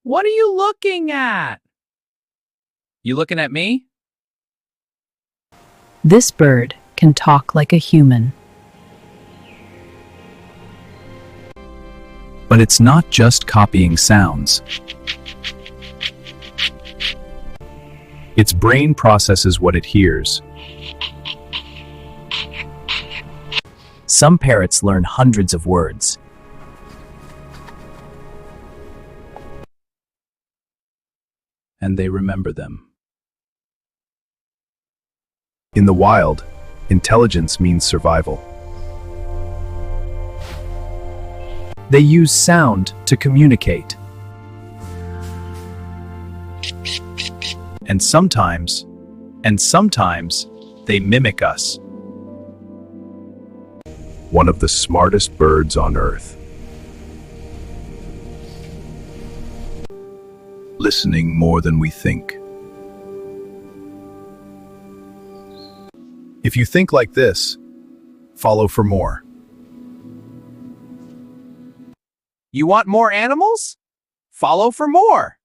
What are you looking at? You looking at me? This bird can talk like a human. But it's not just copying sounds. Its brain processes what it hears. Some parrots learn hundreds of words. And they remember them. In the wild, intelligence means survival. They use sound to communicate. And sometimes, they mimic us. One of the smartest birds on Earth. Listening more than we think. If you think like this, follow for more. You want more animals? Follow for more.